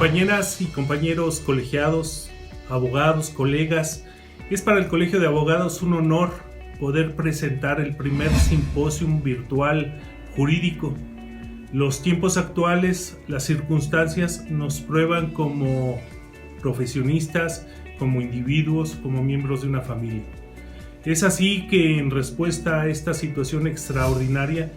Compañeras y compañeros colegiados, abogados, colegas, es para el Colegio de Abogados un honor poder presentar el primer simposium virtual jurídico. Los tiempos actuales, las circunstancias nos prueban como profesionistas, como individuos, como miembros de una familia. Es así que en respuesta a esta situación extraordinaria,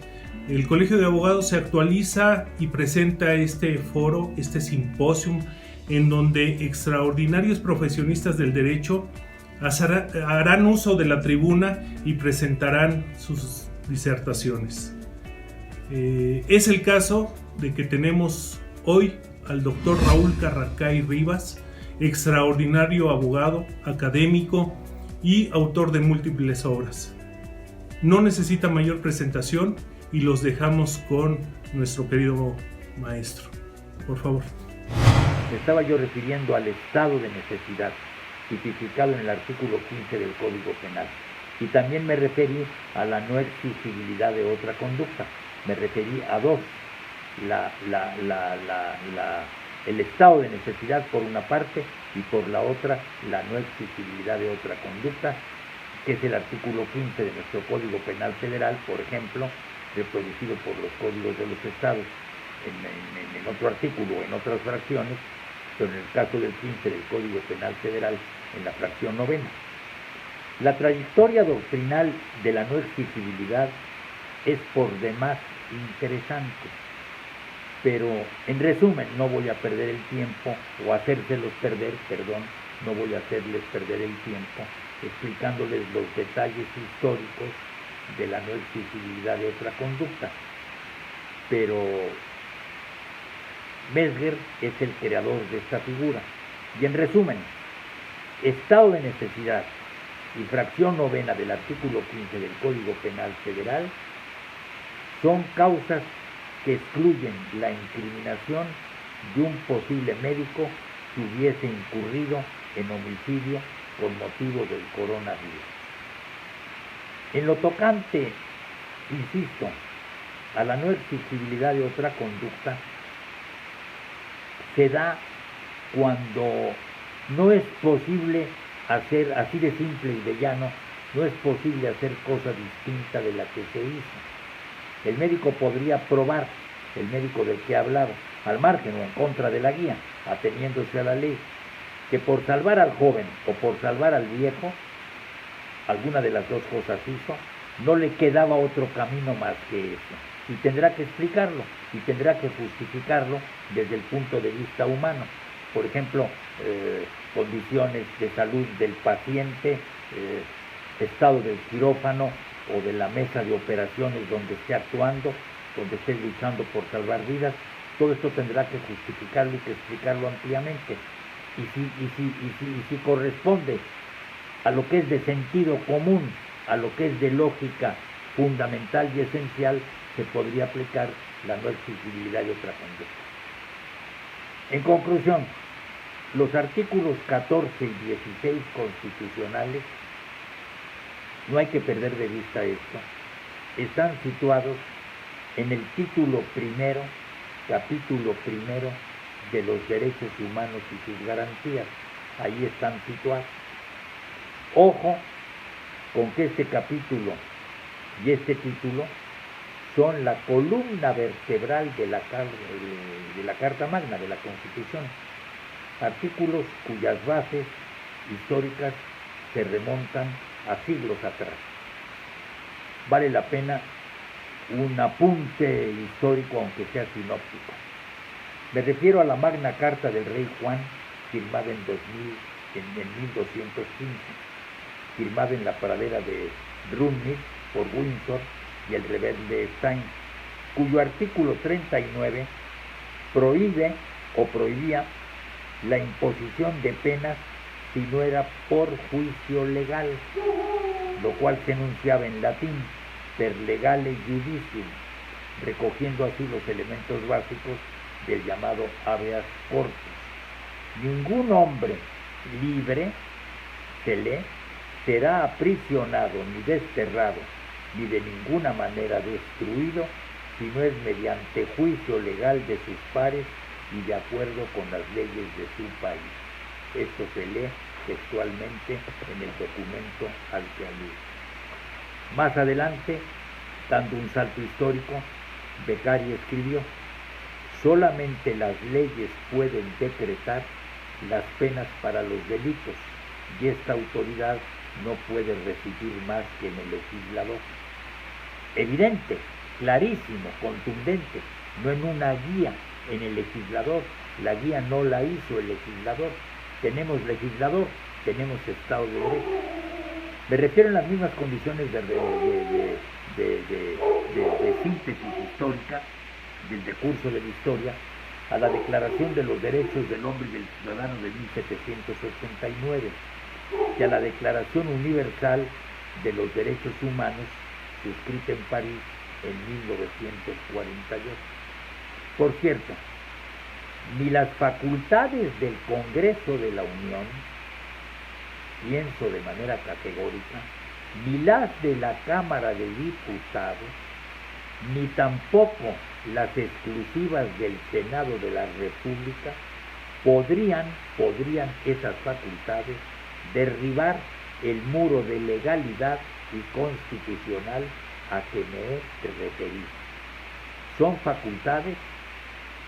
el Colegio de Abogados se actualiza y presenta este foro, este simposium, en donde extraordinarios profesionistas del derecho harán uso de la tribuna y presentarán sus disertaciones. Es el caso de que tenemos hoy al doctor Raúl Carracay Rivas, extraordinario abogado, académico y autor de múltiples obras. No necesita mayor presentación y los dejamos con nuestro querido maestro. Por favor. Me estaba yo refiriendo al estado de necesidad tipificado en el artículo 15 del Código Penal, y también me referí a la no exigibilidad de otra conducta. Me referí a dos: el estado de necesidad por una parte, y por la otra la no exigibilidad de otra conducta, que es el artículo 15 de nuestro Código Penal Federal, por ejemplo, reproducido por los códigos de los estados en otro artículo o en otras fracciones, pero en el caso del 15 del Código Penal Federal, en la fracción novena. La trayectoria doctrinal de la no exigibilidad es por demás interesante, pero en resumen, no voy a perder el tiempo, o hacérselos perder, no voy a hacerles perder el tiempo explicándoles los detalles históricos de la no exigibilidad de otra conducta. Pero Mesger es el creador de esta figura. Y en resumen, estado de necesidad y fracción novena del artículo 15 del Código Penal Federal son causas que excluyen la incriminación de un posible médico que hubiese incurrido en homicidio con motivo del coronavirus. En lo tocante, insisto, a la no exigibilidad de otra conducta, se da cuando no es posible hacer, así de simple y de llano, no es posible hacer cosa distinta de la que se hizo. El médico podría probar, el médico del que hablaba, al margen o en contra de la guía, ateniéndose a la ley, que por salvar al joven o por salvar al viejo, alguna de las dos cosas hizo, no le quedaba otro camino más que eso. Y tendrá que explicarlo, y tendrá que justificarlo desde el punto de vista humano. Por ejemplo, condiciones de salud del paciente, estado del quirófano o de la mesa de operaciones donde esté actuando, donde esté luchando por salvar vidas. Todo esto tendrá que justificarlo y que explicarlo ampliamente. Y si corresponde a lo que es de sentido común, a lo que es de lógica fundamental y esencial, se podría aplicar la no exigibilidad de otra conducta. En conclusión, los artículos 14 y 16 constitucionales, no hay que perder de vista esto, están situados en el título primero, capítulo primero de los derechos humanos y sus garantías. Ahí están situados. Ojo con que este capítulo y este título son la columna vertebral de la Carta Magna, de la Constitución. Artículos cuyas bases históricas se remontan a siglos atrás. Vale la pena un apunte histórico, aunque sea sinóptico. Me refiero a la Magna Carta del Rey Juan, firmada en 1215, firmada en la pradera de Rundnitz por Windsor y el rebelde Stein, cuyo artículo 39 prohíbe o prohibía la imposición de penas si no era por juicio legal, lo cual se enunciaba en latín, per legale judicium, recogiendo así los elementos básicos del llamado habeas corpus. Ningún hombre libre, se lee, será aprisionado ni desterrado, ni de ninguna manera destruido, si no es mediante juicio legal de sus pares y de acuerdo con las leyes de su país. Esto se lee textualmente en el documento al que alude. Más adelante, dando un salto histórico, Beccari escribió: solamente las leyes pueden decretar las penas para los delitos y esta autoridad no puede residir más que en el legislador. Evidente, clarísimo, contundente, no en una guía, en el legislador. La guía no la hizo el legislador. Tenemos legislador, tenemos Estado de Derecho. Me refiero en las mismas condiciones de síntesis histórica, del decurso de la historia, a la Declaración de los Derechos del Hombre y del Ciudadano de 1789, y a la Declaración Universal de los Derechos Humanos, suscrita en París en 1948. Por cierto, ni las facultades del Congreso de la Unión, pienso de manera categórica, ni las de la Cámara de Diputados, ni tampoco las exclusivas del Senado de la República podrían esas facultades derribar el muro de legalidad y constitucional a que me he referido. Son facultades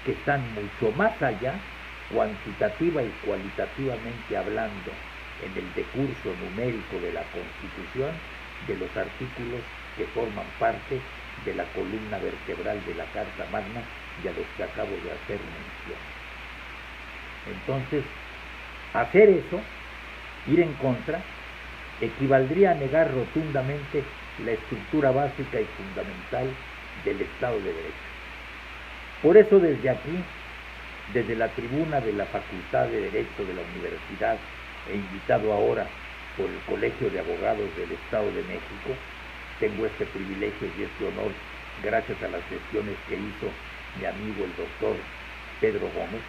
que están mucho más allá, cuantitativa y cualitativamente hablando, en el decurso numérico de la Constitución, de los artículos que forman parte de la columna vertebral de la Carta Magna y a los que acabo de hacer mención. Entonces, hacer eso, ir en contra, equivaldría a negar rotundamente la estructura básica y fundamental del Estado de Derecho. Por eso desde aquí, desde la tribuna de la Facultad de Derecho de la Universidad, e invitado ahora por el Colegio de Abogados del Estado de México, tengo este privilegio y este honor gracias a las gestiones que hizo mi amigo el doctor Pedro Gómez.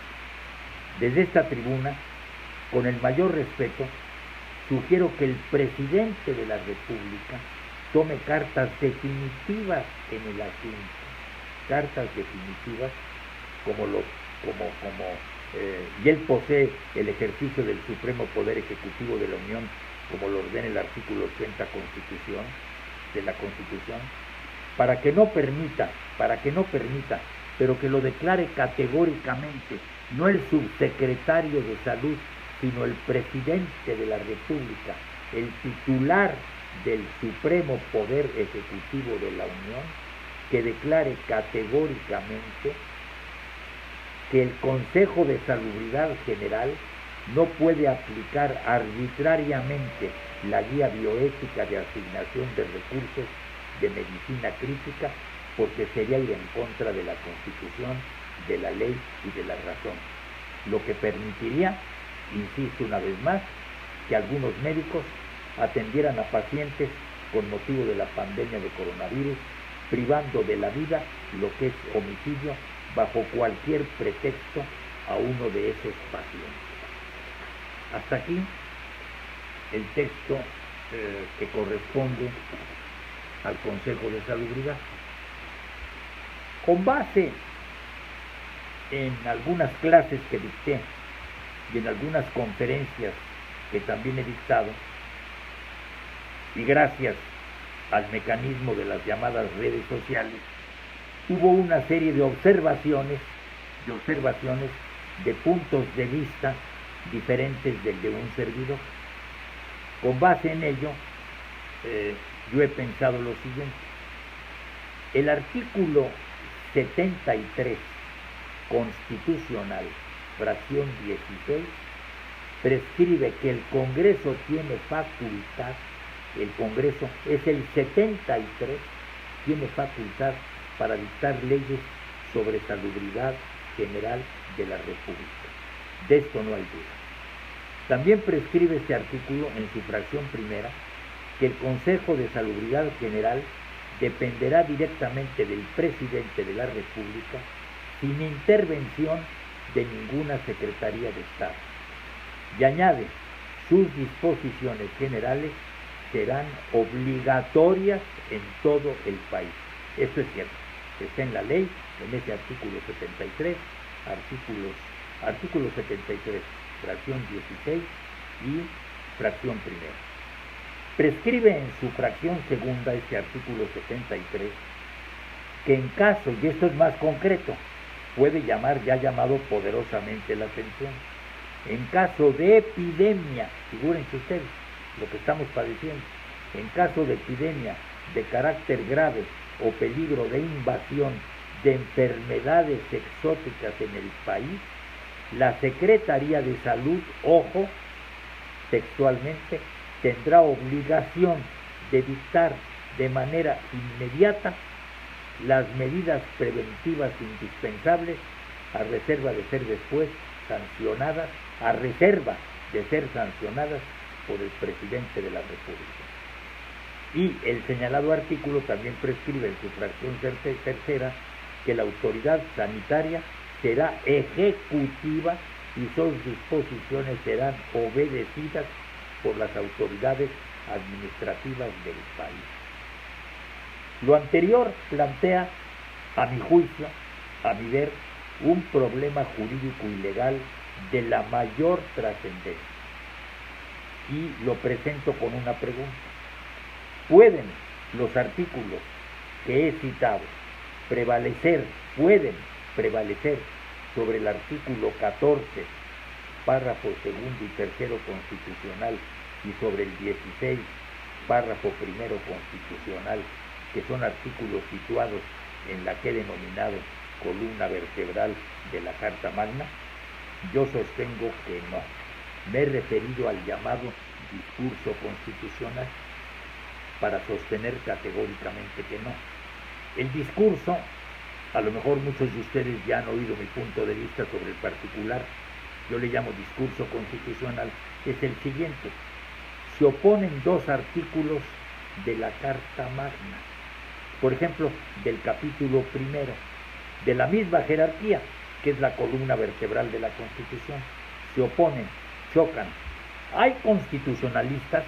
Desde esta tribuna, con el mayor respeto, sugiero que el presidente de la República tome cartas definitivas en el asunto, cartas definitivas y él posee el ejercicio del supremo poder ejecutivo de la Unión, como lo ordena el artículo 80 de la Constitución, para que no permita, pero que lo declare categóricamente, no el subsecretario de Salud, sino el presidente de la República, el titular del supremo poder ejecutivo de la Unión, que declare categóricamente que el Consejo de Salubridad General no puede aplicar arbitrariamente la guía bioética de asignación de recursos de medicina crítica, porque sería ir en contra de la Constitución, de la ley y de la razón, lo que permitiría, insisto una vez más, que algunos médicos atendieran a pacientes con motivo de la pandemia de coronavirus, privando de la vida lo que es homicidio bajo cualquier pretexto a uno de esos pacientes. Hasta aquí el texto que corresponde al Consejo de Salubridad. Con base en algunas clases que dicté y en algunas conferencias que también he dictado, y gracias al mecanismo de las llamadas redes sociales, hubo una serie de observaciones de puntos de vista diferentes del de un servidor. Con base en ello, yo he pensado lo siguiente: el artículo 73 constitucional, fracción 16, prescribe que el Congreso tiene facultad, el Congreso es el 73, tiene facultad para dictar leyes sobre salubridad general de la República. De esto no hay duda. También prescribe este artículo en su fracción primera que el Consejo de Salubridad General dependerá directamente del presidente de la República sin intervención de ninguna Secretaría de Estado. Y añade, sus disposiciones generales serán obligatorias en todo el país. Esto es cierto, está en la ley, en ese artículo 73, artículo 73, fracción 16 y fracción primera. Prescribe en su fracción segunda este artículo 73 que en caso, y esto es más concreto, puede llamar, ya llamado poderosamente la atención, en caso de epidemia, figúrense ustedes lo que estamos padeciendo, en caso de epidemia de carácter grave o peligro de invasión de enfermedades exóticas en el país, la Secretaría de Salud, ojo, textualmente, tendrá obligación de dictar de manera inmediata las medidas preventivas indispensables a reserva de ser después sancionadas, por el presidente de la República. Y el señalado artículo también prescribe en su fracción tercera que la autoridad sanitaria será ejecutiva y sus disposiciones serán obedecidas por las autoridades administrativas del país. Lo anterior plantea, a mi juicio, a mi ver, un problema jurídico y legal de la mayor trascendencia. Y lo presento con una pregunta. ¿Pueden los artículos que he citado pueden prevalecer sobre el artículo 14, párrafo segundo y tercero constitucional y sobre el 16, párrafo primero constitucional, que son artículos situados en la que he denominado columna vertebral de la Carta Magna? Yo sostengo que no. Me he referido al llamado discurso constitucional para sostener categóricamente que no. El discurso, a lo mejor muchos de ustedes ya han oído mi punto de vista sobre el particular, yo le llamo discurso constitucional, es el siguiente. Se oponen dos artículos de la Carta Magna, por ejemplo, del capítulo primero, de la misma jerarquía, que es la columna vertebral de la Constitución. Se oponen, chocan. Hay constitucionalistas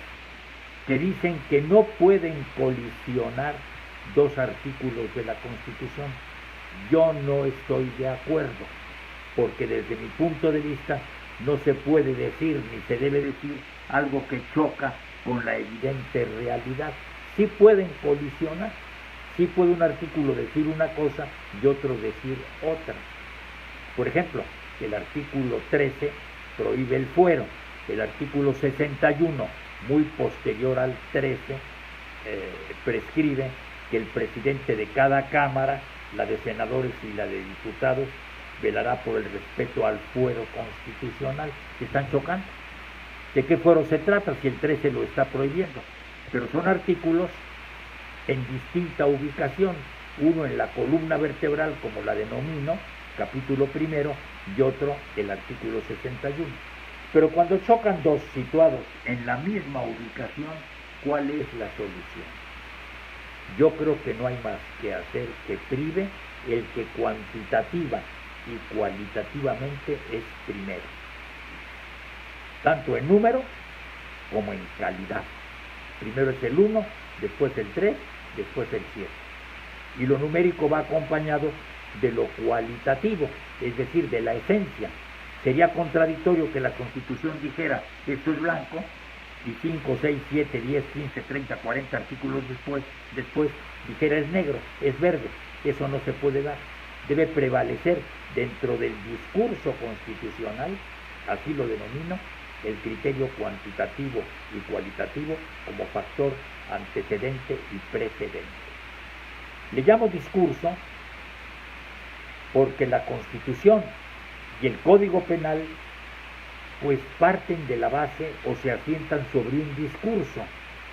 que dicen que no pueden colisionar dos artículos de la Constitución. Yo no estoy de acuerdo, porque desde mi punto de vista no se puede decir ni se debe decir algo que choca con la evidente realidad. Sí pueden colisionar, sí puede un artículo decir una cosa y otro decir otra. Por ejemplo, el artículo 13 prohíbe el fuero, el artículo 61, muy posterior al 13, prescribe que el presidente de cada cámara, la de senadores y la de diputados, velará por el respeto al fuero constitucional. Están chocando. ¿De qué fuero se trata si el 13 lo está prohibiendo? Pero son artículos en distinta ubicación, uno en la columna vertebral, como la denomino, capítulo primero, y otro el artículo 61. Pero cuando chocan dos situados en la misma ubicación, ¿cuál es la solución? Yo creo que no hay más que hacer que prive el que cuantitativa y cualitativamente es primero, tanto en número como en calidad. Primero es el 1, después el 3, después el 7. Y lo numérico va acompañado de lo cualitativo, es decir, de la esencia. Sería contradictorio que la Constitución dijera esto es blanco y 5, 6, 7, 10, 15, 30, 40 artículos después dijera es negro, es verde. Eso no se puede dar. Debe prevalecer dentro del discurso constitucional, así lo denomino, el criterio cuantitativo y cualitativo como factor antecedente y precedente. Le llamo discurso porque la Constitución y el Código Penal pues parten de la base o se asientan sobre un discurso,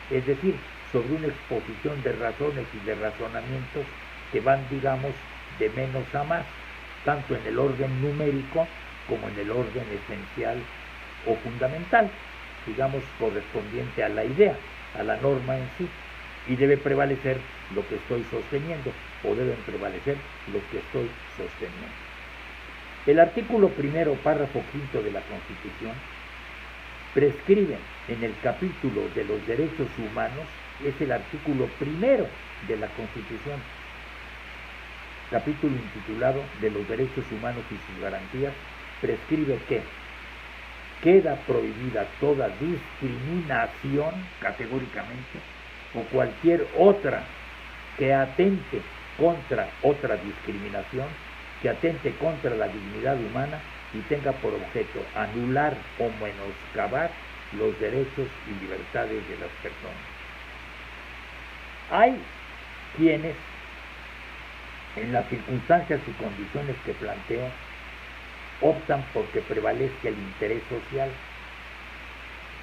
es decir, sobre una exposición de razones y de razonamientos que van, digamos, de menos a más, tanto en el orden numérico como en el orden esencial o fundamental, digamos, correspondiente a la idea, a la norma en sí, y debe prevalecer lo que estoy sosteniendo, o deben prevalecer lo que estoy sosteniendo. El artículo primero, párrafo quinto de la Constitución, prescribe en el capítulo de los derechos humanos, es el artículo primero de la Constitución, capítulo intitulado de los derechos humanos y sus garantías, prescribe que queda prohibida toda discriminación categóricamente o cualquier otra que atente contra otra discriminación, que atente contra la dignidad humana y tenga por objeto anular o menoscabar los derechos y libertades de las personas. Hay quienes, en las circunstancias y condiciones que planteo, optan por que prevalezca el interés social.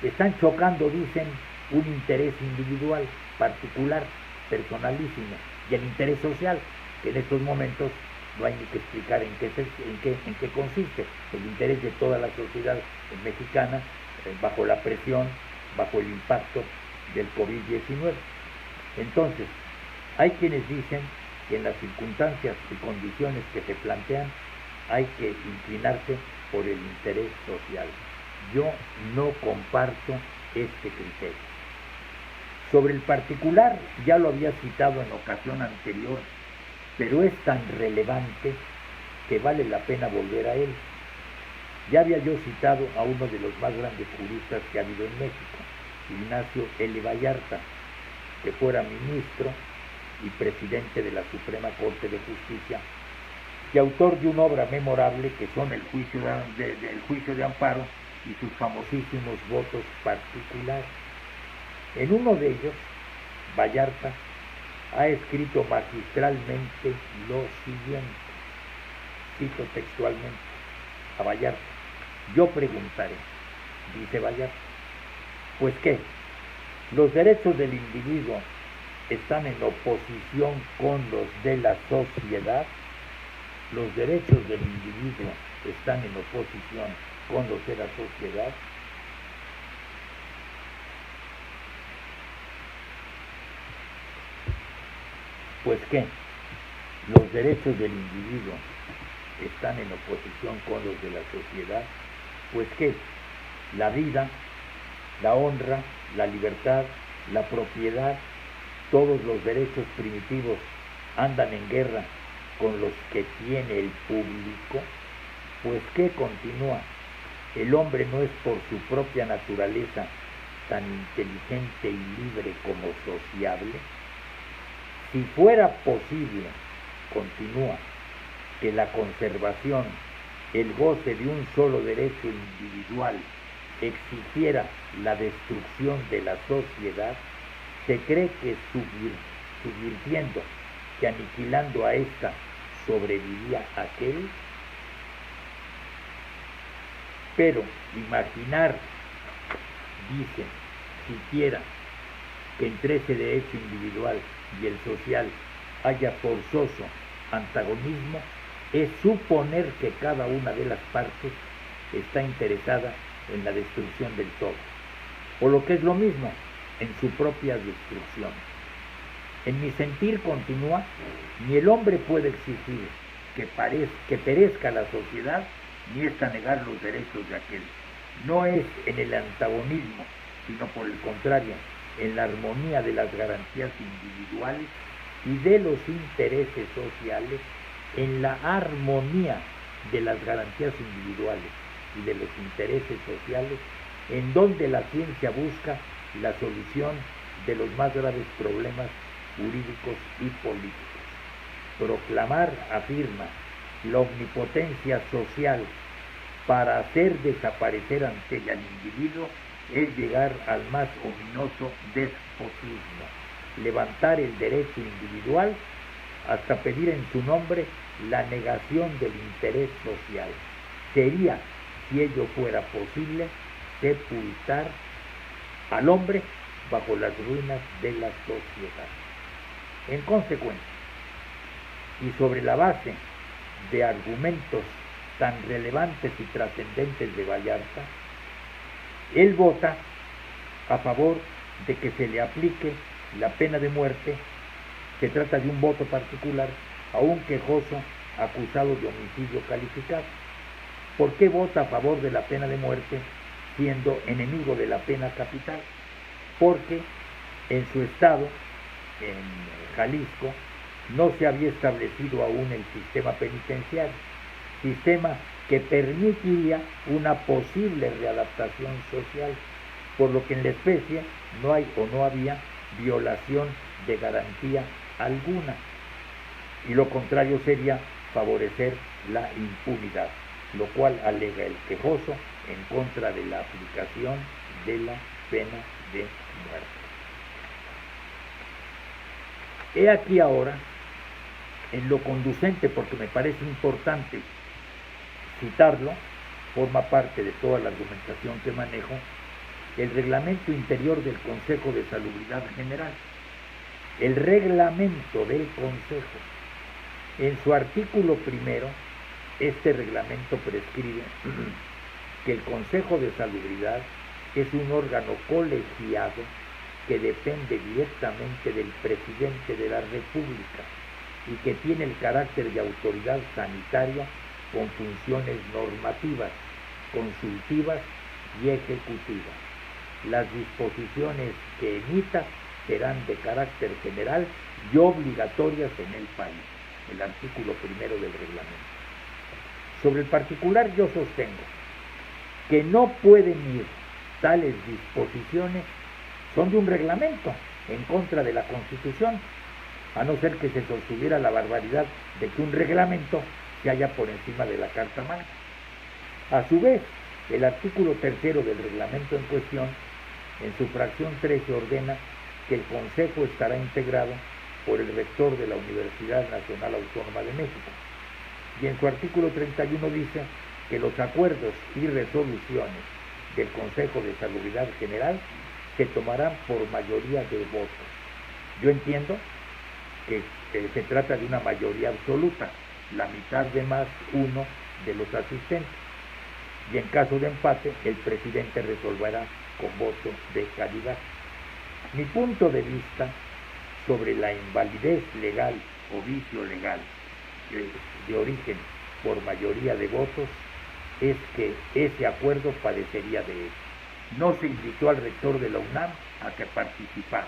Están chocando, dicen, un interés individual, particular, personalísimo, y el interés social, que en estos momentos no hay ni que explicar en qué consiste. El interés de toda la sociedad mexicana bajo la presión, bajo el impacto del COVID-19. Entonces, hay quienes dicen que en las circunstancias y condiciones que se plantean hay que inclinarse por el interés social. Yo no comparto este criterio. Sobre el particular, ya lo había citado en ocasión anterior, pero es tan relevante que vale la pena volver a él. Ya había yo citado a uno de los más grandes juristas que ha habido en México, Ignacio L. Vallarta, que fuera ministro y presidente de la Suprema Corte de Justicia, y autor de una obra memorable que son el juicio de amparo y sus famosísimos votos particulares. En uno de ellos, Vallarta ha escrito magistralmente lo siguiente, cito textualmente a Vallarta: yo preguntaré, dice Vallarta, pues qué, los derechos del individuo están en oposición con los de la sociedad. Los derechos del individuo están en oposición con los de la sociedad. Pues qué, los derechos del individuo están en oposición con los de la sociedad. Pues qué, la vida, la honra, la libertad, la propiedad, todos los derechos primitivos andan en guerra con los que tiene el público. Pues qué, continúa, el hombre no es por su propia naturaleza tan inteligente y libre como sociable. Si fuera posible, continúa, que la conservación, el goce de un solo derecho individual exigiera la destrucción de la sociedad, se cree que subvirtiendo, que aniquilando a ésta sobreviviría aquel. Pero imaginar, dice, siquiera que entre ese derecho individual y el social haya forzoso antagonismo es suponer que cada una de las partes está interesada en la destrucción del todo, o lo que es lo mismo, en su propia destrucción. En mi sentir, continúa, ni el hombre puede exigir que perezca la sociedad, ni ésta negar los derechos de aquel. No es en el antagonismo, sino por el contrario, en la armonía de las garantías individuales y de los intereses sociales, en la armonía de las garantías individuales y de los intereses sociales, en donde la ciencia busca la solución de los más graves problemas jurídicos y políticos. Proclamar, afirma, la omnipotencia social para hacer desaparecer ante el individuo es llegar al más ominoso despotismo, levantar el derecho individual hasta pedir en su nombre la negación del interés social. Sería, si ello fuera posible, sepultar al hombre bajo las ruinas de la sociedad. En consecuencia, y sobre la base de argumentos tan relevantes y trascendentes de Vallarta, él vota a favor de que se le aplique la pena de muerte. Se trata de un voto particular a un quejoso acusado de homicidio calificado. ¿Por qué vota a favor de la pena de muerte siendo enemigo de la pena capital? Porque en su estado, en Jalisco, no se había establecido aún el sistema penitenciario, sistema que permitiría una posible readaptación social, por lo que en la especie no hay o no había violación de garantía alguna, y lo contrario sería favorecer la impunidad, lo cual alega el quejoso en contra de la aplicación de la pena de muerte. He aquí ahora, en lo conducente, porque me parece importante citarlo, forma parte de toda la argumentación que manejo, el reglamento interior del Consejo de Salubridad General. El reglamento del Consejo, en su artículo primero, este reglamento prescribe que el Consejo de Salubridad es un órgano colegiado que depende directamente del presidente de la República y que tiene el carácter de autoridad sanitaria con funciones normativas, consultivas y ejecutivas. Las disposiciones que emita serán de carácter general y obligatorias en el país. El artículo primero del reglamento. Sobre el particular yo sostengo que no pueden ir tales disposiciones, son de un reglamento en contra de la Constitución, a no ser que se sostuviera la barbaridad de que un reglamento se halla por encima de la Carta Magna. A su vez, el artículo tercero del reglamento en cuestión, en su fracción 13, ordena que el Consejo estará integrado por el rector de la Universidad Nacional Autónoma de México. Y en su artículo 31 dice que los acuerdos y resoluciones del Consejo de Salubridad General se tomarán por mayoría de votos. Yo entiendo que se trata de una mayoría absoluta, la mitad de más uno de los asistentes. Y en caso de empate, el presidente resolverá con voto de calidad. Mi punto de vista sobre la invalidez legal o vicio legal de origen por mayoría de votos es que ese acuerdo padecería de eso. No se invitó al rector de la UNAM a que participara,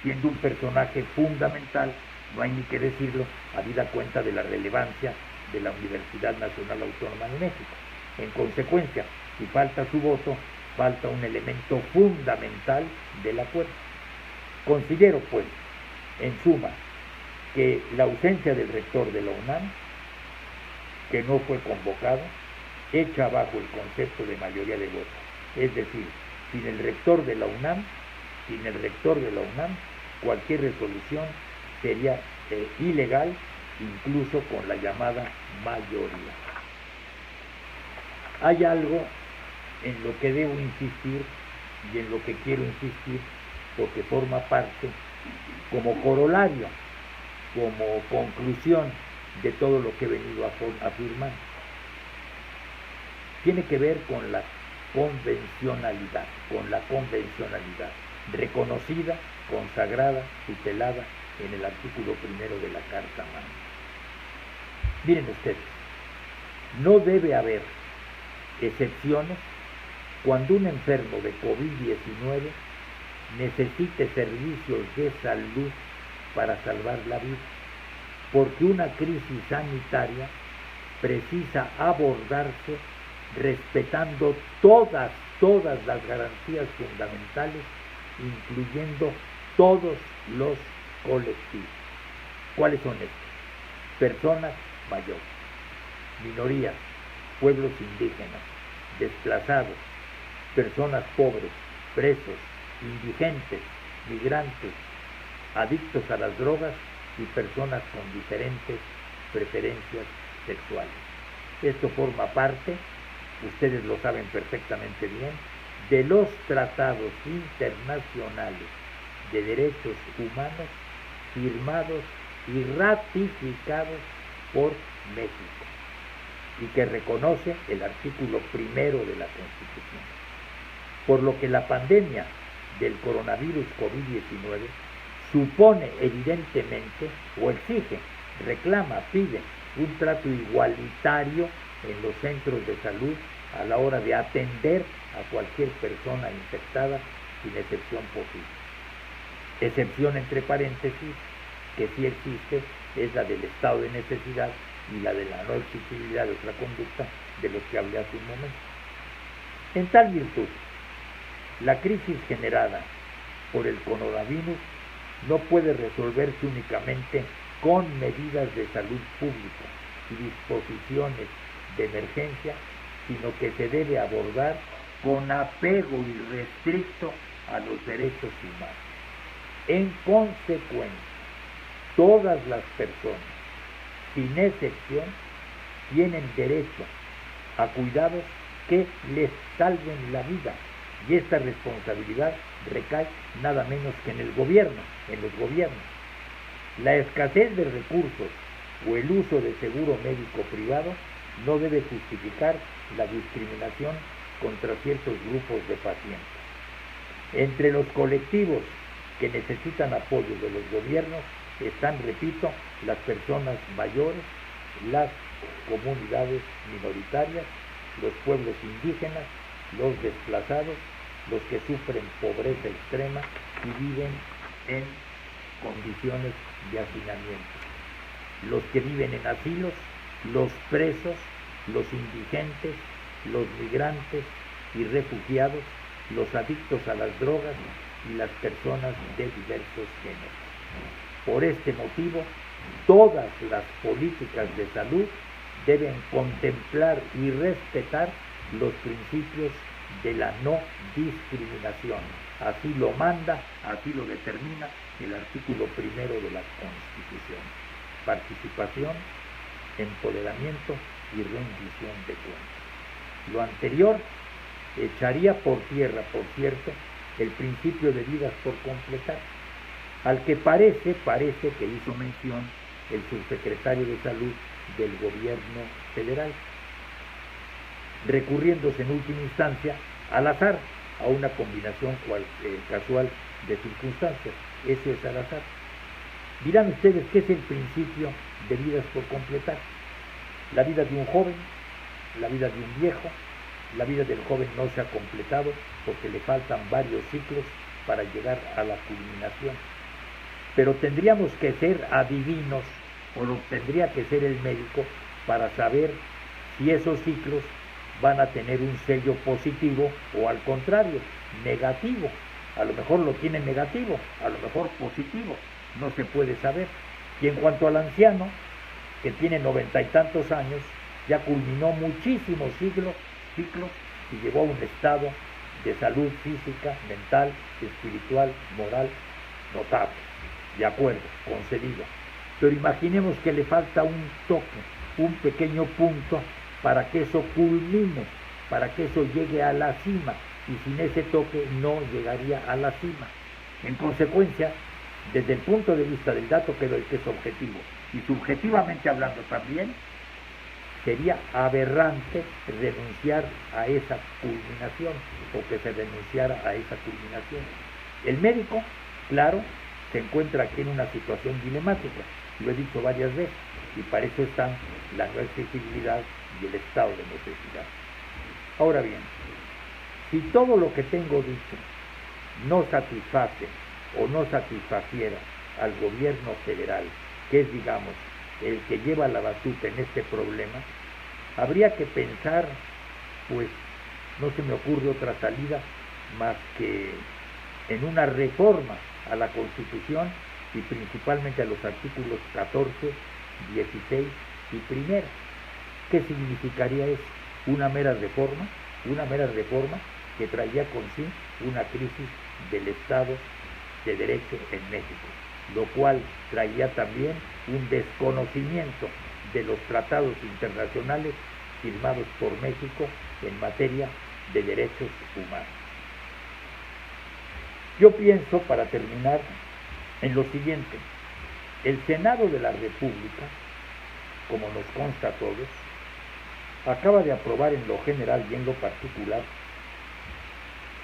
siendo un personaje fundamental, no hay ni que decirlo, habida cuenta de la relevancia de la Universidad Nacional Autónoma de México. En consecuencia, si falta su voto, falta un elemento fundamental del acuerdo. Considero, pues, en suma, que la ausencia del rector de la UNAM, que no fue convocado, echa abajo el concepto de mayoría de votos. Es decir, sin el rector de la UNAM, cualquier resolución sería ilegal, incluso con la llamada mayoría. Hay algo en lo que debo insistir y en lo que quiero insistir, porque forma parte como corolario, como conclusión de todo lo que he venido afirmando. Tiene que ver con la convencionalidad, reconocida, consagrada, tutelada en el artículo primero de la Carta Magna. Miren ustedes, no debe haber excepciones cuando un enfermo de COVID-19 necesite servicios de salud para salvar la vida, porque una crisis sanitaria precisa abordarse respetando todas las garantías fundamentales, incluyendo todos los colectivos. ¿Cuáles son estos? Personas mayores, minorías, pueblos indígenas, desplazados, personas pobres, presos, indigentes, migrantes, adictos a las drogas y personas con diferentes preferencias sexuales. Esto forma parte, ustedes lo saben perfectamente bien, de los tratados internacionales de derechos humanos firmados y ratificados por México y que reconoce el artículo primero de la Constitución. Por lo que la pandemia del coronavirus COVID-19 supone evidentemente o exige, reclama, pide un trato igualitario en los centros de salud a la hora de atender a cualquier persona infectada sin excepción posible. Excepción entre paréntesis que sí existe es la del estado de necesidad y la de la no exigibilidad de otra conducta de los que hablé hace un momento. En tal virtud, la crisis generada por el coronavirus no puede resolverse únicamente con medidas de salud pública y disposiciones de emergencia, sino que se debe abordar con apego irrestricto a los derechos humanos. En consecuencia, todas las personas, sin excepción, tienen derecho a cuidados que les salven la vida, y esta responsabilidad recae nada menos que en el gobierno, en los gobiernos. La escasez de recursos o el uso de seguro médico privado no debe justificar la discriminación contra ciertos grupos de pacientes. Entre los colectivos que necesitan apoyo de los gobiernos están, repito, las personas mayores, las comunidades minoritarias, los pueblos indígenas, los desplazados, los que sufren pobreza extrema y viven en condiciones de hacinamiento, los que viven en asilos, los presos, los indigentes, los migrantes y refugiados, los adictos a las drogas y las personas de diversos géneros. Por este motivo, todas las políticas de salud deben contemplar y respetar los principios de la no discriminación. Así lo manda, así lo determina el artículo 1 de la Constitución. Participación, empoderamiento y rendición de cuentas. Lo anterior echaría por tierra, por cierto, el principio de vidas por completar, al que parece que hizo mención el subsecretario de Salud del gobierno federal, recurriéndose en última instancia al azar, a una combinación casual de circunstancias. Eso es al azar. Dirán ustedes, ¿qué es el principio de vidas por completar? La vida de un joven, la vida de un viejo. La vida del joven no se ha completado porque le faltan varios ciclos para llegar a la culminación. Pero tendríamos que ser adivinos, o lo tendría que ser el médico, para saber si esos ciclos van a tener un sello positivo o al contrario, negativo. A lo mejor lo tienen negativo, a lo mejor positivo, no se puede saber. Y en cuanto al anciano, que tiene 90 y tantos años, ya culminó muchísimos ciclos y llegó a un estado de salud física, mental, espiritual, moral notable. De acuerdo, concedido. Pero imaginemos que le falta un toque, un pequeño punto para que eso culmine, para que eso llegue a la cima, y sin ese toque no llegaría a la cima. En consecuencia, desde el punto de vista del dato que doy, que es objetivo, y subjetivamente hablando también, sería aberrante renunciar a esa culminación, o que se renunciara a esa culminación. El médico, claro, se encuentra aquí en una situación dilemática, lo he dicho varias veces, y para eso están la no exigibilidad y el estado de necesidad. Ahora bien, si todo lo que tengo dicho no satisface o no satisfaciera al gobierno federal, que es, digamos, el que lleva la batuta en este problema, habría que pensar, pues no se me ocurre otra salida más que en una reforma a la Constitución y principalmente a los artículos 14, 16 y 1. ¿Qué significaría eso? Una mera reforma que traía con sí una crisis del Estado de Derecho en México, lo cual traía también un desconocimiento de los tratados internacionales firmados por México en materia de derechos humanos. Yo pienso, para terminar, en lo siguiente: el Senado de la República, como nos consta a todos, acaba de aprobar en lo general y en lo particular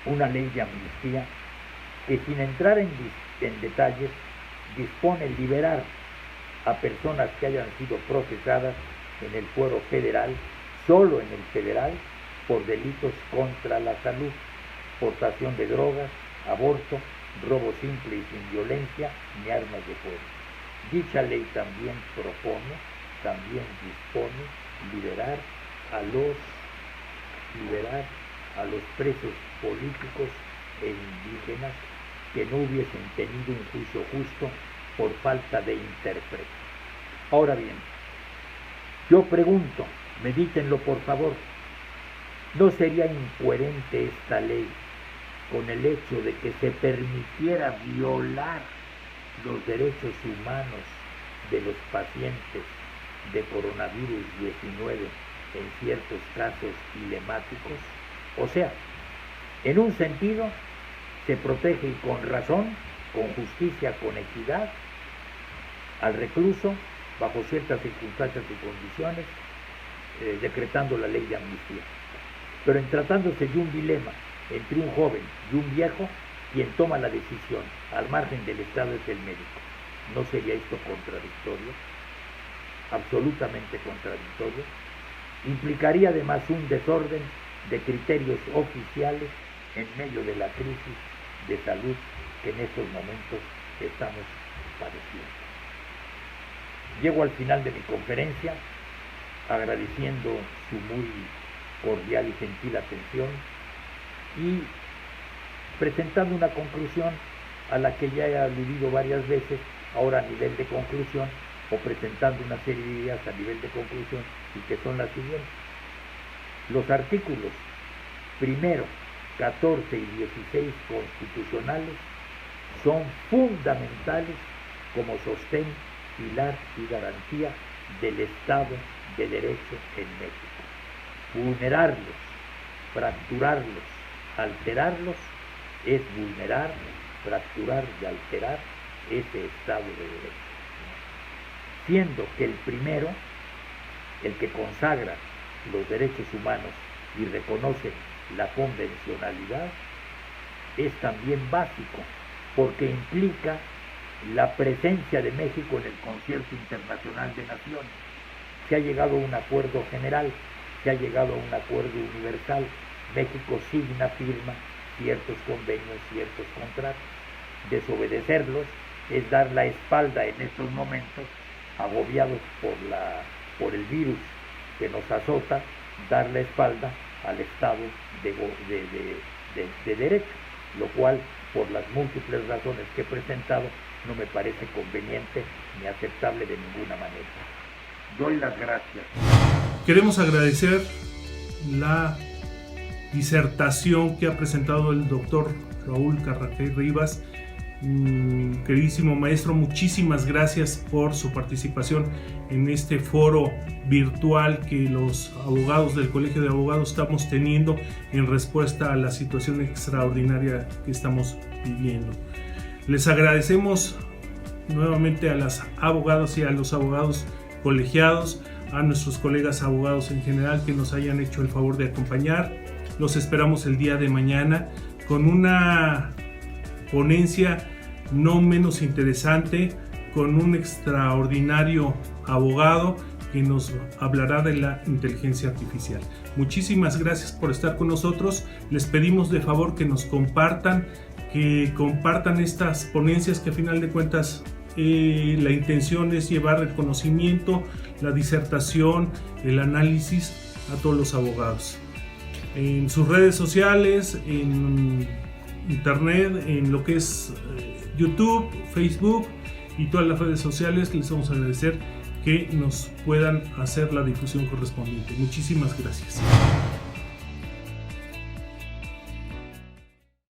una ley de amnistía que, sin entrar en detalles, dispone liberar a personas que hayan sido procesadas en el fuero federal, solo en el federal, por delitos contra la salud, portación de drogas, aborto, robo simple y sin violencia ni armas de fuego. Dicha ley también dispone liberar a los presos políticos e indígenas que no hubiesen tenido un juicio justo por falta de intérprete. Ahora bien, yo pregunto, medítenlo por favor, ¿no sería incoherente esta ley con el hecho de que se permitiera violar los derechos humanos de los pacientes de coronavirus 19 en ciertos casos dilemáticos? O sea, en un sentido se protege y con razón, con justicia, con equidad al recluso bajo ciertas circunstancias y condiciones, decretando la ley de amnistía. Pero en tratándose de un dilema entre un joven y un viejo, quien toma la decisión al margen del Estado es el médico. ¿No sería esto contradictorio? Absolutamente contradictorio. Implicaría además un desorden de criterios oficiales en medio de la crisis de salud que en estos momentos estamos padeciendo. Llego al final de mi conferencia agradeciendo su muy cordial y gentil atención y presentando una conclusión a la que ya he aludido varias veces, ahora a nivel de conclusión, o presentando una serie de ideas a nivel de conclusión, y que son las siguientes. Los artículos 1, 14 y 16 constitucionales son fundamentales como sostén, pilar y garantía del Estado de Derecho en México. Vulnerarlos, fracturarlos, alterarlos es vulnerar, fracturar y alterar ese Estado de Derecho. Siendo que el primero, el que consagra los derechos humanos y reconoce la convencionalidad, es también básico, porque implica la presencia de México en el Concierto Internacional de Naciones. Se ha llegado a un acuerdo general, se ha llegado a un acuerdo universal. México firma ciertos convenios, ciertos contratos. Desobedecerlos es dar la espalda en estos momentos, agobiados por el virus que nos azota, dar la espalda al Estado de Derecho, lo cual, por las múltiples razones que he presentado, no me parece conveniente ni aceptable de ninguna manera. Doy las gracias. Queremos agradecer la disertación que ha presentado el doctor Raúl Carraqué Rivas. Queridísimo maestro, muchísimas gracias por su participación en este foro virtual que los abogados del Colegio de Abogados estamos teniendo en respuesta a la situación extraordinaria que estamos viviendo. Les agradecemos nuevamente a las abogadas y a los abogados colegiados, a nuestros colegas abogados en general que nos hayan hecho el favor de acompañar. Los esperamos el día de mañana con una ponencia no menos interesante, con un extraordinario abogado que nos hablará de la inteligencia artificial. Muchísimas gracias por estar con nosotros. Les pedimos de favor que nos compartan, estas ponencias que a final de cuentas la intención es llevar el conocimiento, la disertación, el análisis a todos los abogados. En sus redes sociales, en internet, en lo que es YouTube, Facebook y todas las redes sociales, les vamos a agradecer que nos puedan hacer la difusión correspondiente. Muchísimas gracias.